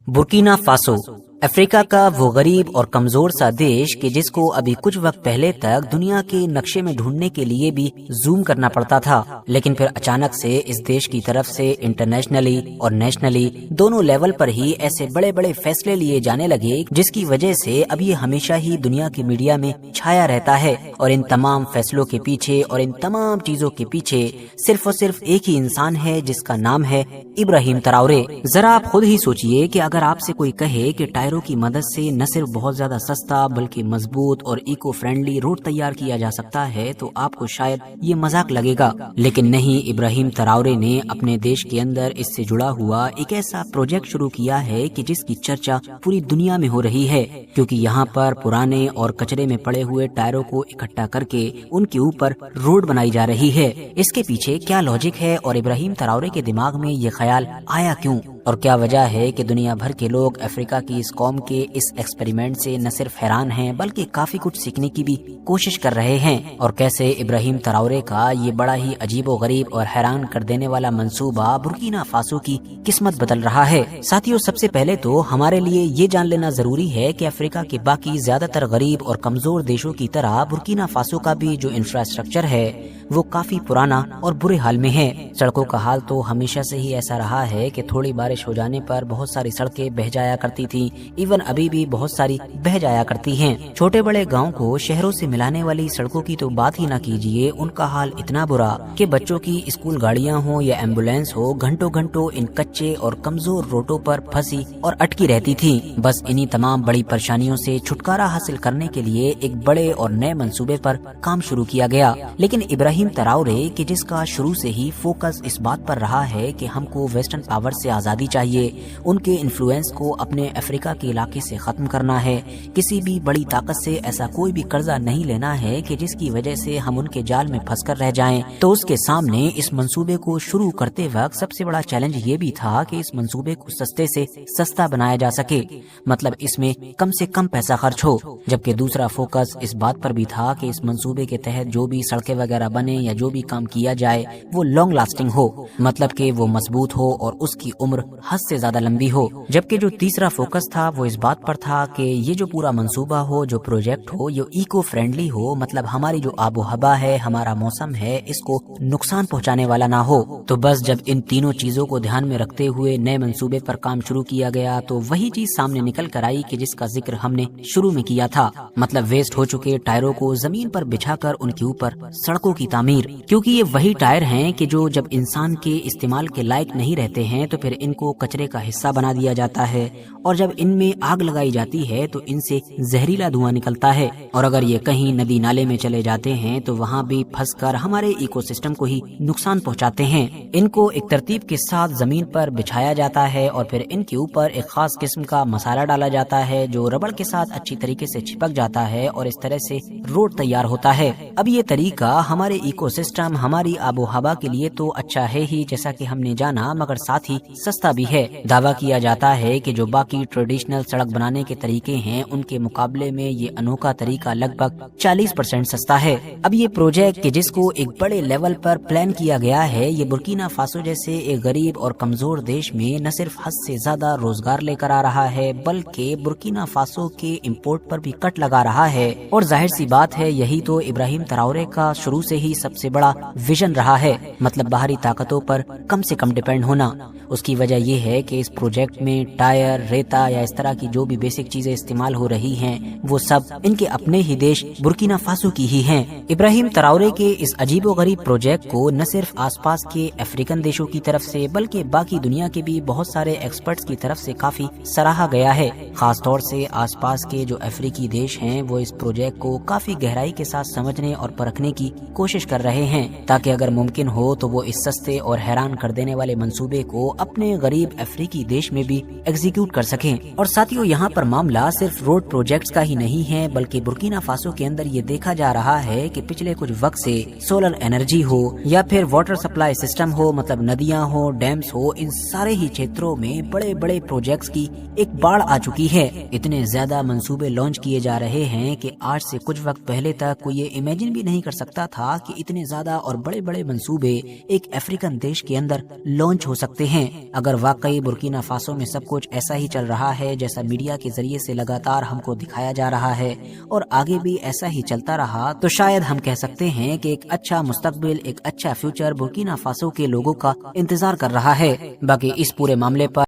Burkina Faso Africa का वो गरीब और कमजोर सा देश कि जिसको अभी कुछ वक्त पहले तक दुनिया के नक्शे में ढूंढने के लिए भी जूम करना पड़ता था, लेकिन फिर अचानक से इस देश की तरफ से इंटरनेशनली और नेशनली दोनों लेवल पर ही ऐसे बड़े बड़े फैसले लिए जाने लगे जिसकी वजह से अब ये हमेशा ही दुनिया की मीडिया में छाया रहता है। और इन तमाम फैसलों के पीछे और इन तमाम चीजों के पीछे सिर्फ और सिर्फ एक ही इंसान है जिसका नाम है इब्राहिम ट्राओरे। जरा आप खुद ही सोचिए कि अगर आपसे कोई कहे कि टायरों की मदद से न सिर्फ बहुत ज्यादा सस्ता बल्कि मजबूत और इको फ्रेंडली रोड तैयार किया जा सकता है तो आपको शायद ये मजाक लगेगा, लेकिन नहीं, इब्राहिम ट्राओरे ने अपने देश के अंदर इससे जुड़ा हुआ एक ऐसा प्रोजेक्ट शुरू किया है कि जिसकी चर्चा पूरी दुनिया में हो रही है, क्योंकि यहाँ पर पुराने और कचरे में पड़े हुए टायरों को इकट्ठा करके उनके ऊपर रोड बनाई जा रही है। इसके पीछे क्या लॉजिक है और इब्राहिम ट्राओरे के दिमाग में ये ख्याल आया क्यों, और क्या वजह है कि दुनिया भर के लोग अफ्रीका की इस कौम के इस एक्सपेरिमेंट से न सिर्फ हैरान हैं बल्कि काफी कुछ सीखने की भी कोशिश कर रहे हैं, और कैसे इब्राहिम ट्राओरे का ये बड़ा ही अजीबोगरीब और हैरान कर देने वाला मंसूबा बुर्किना फासो की किस्मत बदल रहा है। साथियों, सबसे पहले तो हमारे लिए ये जान लेना जरूरी है कि अफ्रीका के बाकी ज्यादातर गरीब और कमजोर देशों की तरह बुर्किना फासो का भी जो इंफ्रास्ट्रक्चर है वो काफी पुराना और बुरे हाल में है। सड़कों का हाल तो हमेशा से ही ऐसा रहा है कि थोड़ी बारिश हो जाने पर बहुत सारी सड़कें बह जाया करती थी, इवन अभी भी बहुत सारी बह जाया करती हैं। छोटे बड़े गांव को शहरों से मिलाने वाली सड़कों की तो बात ही ना कीजिए, उनका हाल इतना बुरा कि बच्चों की स्कूल गाड़ियां हो या एम्बुलेंस हो घंटों घंटों इन कच्चे और कमजोर रोडों पर फंसी और अटकी रहती थी। बस इन्हीं तमाम बड़ी परेशानियों से छुटकारा हासिल करने के लिए एक बड़े और नए मंसूबे पर काम शुरू किया गया। लेकिन इब्राहिम ट्राओरे कि जिसका शुरू से ही फोकस इस बात पर रहा है कि हमको वेस्टर्न पावर से आजादी चाहिए, उनके इन्फ्लुएंस को अपने अफ्रीका के इलाके से खत्म करना है, किसी भी बड़ी ताकत से ऐसा कोई भी कर्जा नहीं लेना है कि जिसकी वजह से हम उनके जाल में फंसकर रह जाएं। तो उसके सामने इस मंसूबे को शुरू करते वक्त सबसे बड़ा चैलेंज ये भी था कि इस मंसूबे को सस्ते से सस्ता बनाया जा सके, मतलब इसमें कम से कम पैसा खर्च हो। जबकि दूसरा फोकस इस बात पर भी था कि इस मंसूबे के तहत जो भी सड़कें वगैरह बने या जो भी काम किया जाए वो लॉन्ग लास्टिंग हो, मतलब कि वो मजबूत हो और उसकी उम्र हद से ज्यादा लंबी हो। जबकि जो तीसरा फोकस था वो इस बात पर था कि ये जो पूरा मंसूबा हो, जो प्रोजेक्ट हो, ये इको फ्रेंडली हो, मतलब हमारी जो आबो हवा है, हमारा मौसम है, इसको नुकसान पहुंचाने वाला ना हो। तो बस जब इन तीनों चीजों को ध्यान में रखते हुए नए मंसूबे पर काम शुरू किया गया तो वही चीज सामने निकल कर आई कि जिसका जिक्र हमने शुरू में किया था, मतलब वेस्ट हो चुके टायरों को जमीन पर बिछाकर उनके ऊपर सड़कों की तामीर। क्योंकि ये वही टायर हैं कि जो जब इंसान के इस्तेमाल के लायक नहीं रहते हैं तो फिर इनको कचरे का हिस्सा बना दिया जाता है, और जब इनमें आग लगाई जाती है तो इनसे जहरीला धुआं निकलता है, और अगर ये कहीं नदी नाले में चले जाते हैं तो वहाँ भी फंसकर हमारे इकोसिस्टम को ही नुकसान पहुँचाते हैं। इनको एक तरतीब के साथ जमीन पर बिछाया जाता है और फिर इनके ऊपर एक खास किस्म का मसाला डाला जाता है जो रबड़ के साथ अच्छी तरीके से चिपक जाता है और इस तरह से रोड तैयार होता है। अब ये तरीका हमारे इकोसिस्टम, हमारी आबो हवा के लिए तो अच्छा है ही, जैसा कि हमने जाना, मगर साथ ही सस्ता भी है। दावा किया जाता है कि जो बाकी ट्रेडिशनल सड़क बनाने के तरीके हैं उनके मुकाबले में ये अनोखा तरीका लगभग 40% सस्ता है। अब ये प्रोजेक्ट कि जिसको एक बड़े लेवल पर प्लान किया गया है, ये बुर्किना फासो जैसे एक गरीब और कमजोर देश में न सिर्फ हद से ज्यादा रोजगार लेकर आ रहा है बल्कि बुर्किना फासो के इम्पोर्ट पर भी कट लगा रहा है। और जाहिर सी बात है यही तो इब्राहिम ट्राओरे का शुरू से ही सबसे बड़ा विजन रहा है, मतलब बाहरी ताकतों पर कम से कम डिपेंड होना। उसकी वजह यह है कि इस प्रोजेक्ट में टायर, रेता या इस तरह की जो भी बेसिक चीजें इस्तेमाल हो रही हैं वो सब इनके अपने ही देश बुर्किना फासो की ही हैं। इब्राहिम ट्राओरे के इस अजीबोगरीब प्रोजेक्ट को न सिर्फ आसपास के अफ्रीकन देशों की तरफ से बल्कि बाकी दुनिया के भी बहुत सारे एक्सपर्ट्स की तरफ से काफी सराहा गया है। खास तौर से आसपास के जो अफ्रीकी देश हैं वो इस प्रोजेक्ट को काफी गहराई के साथ समझने और परखने की कोशिश कर रहे हैं, ताकि अगर मुमकिन हो तो वो इस सस्ते और हैरान कर देने वाले मंसूबे को अपने गरीब अफ्रीकी देश में भी एग्जीक्यूट कर सकें। और साथियों, यहाँ पर मामला सिर्फ रोड प्रोजेक्ट्स का ही नहीं है बल्कि बुर्किना फासो के अंदर ये देखा जा रहा है कि पिछले कुछ वक्त से सोलर एनर्जी हो या फिर वाटर सप्लाई सिस्टम हो, मतलब नदियाँ हो, डैम्स हो, इन सारे ही क्षेत्रों में बड़े बड़े प्रोजेक्ट्स की एक बाढ़ आ चुकी है। इतने ज्यादा मंसूबे लॉन्च किए जा रहे हैं कि आज से कुछ वक्त पहले तक कोई ये इमेजिन भी नहीं कर सकता था कि इतने ज्यादा और बड़े बड़े मंसूबे एक अफ्रीकन देश के अंदर लॉन्च हो सकते हैं। अगर वाकई बुर्किना फासो में सब कुछ ऐसा ही चल چل رہا ہے جیسا میڈیا کے ذریعے سے لگاتار ہم کو دکھایا جا رہا ہے اور آگے بھی ایسا ہی چلتا رہا تو شاید ہم کہہ سکتے ہیں کہ ایک اچھا مستقبل، ایک اچھا فیوچر برکینا فاسو کے لوگوں کا انتظار کر رہا ہے۔ باقی اس پورے معاملے پر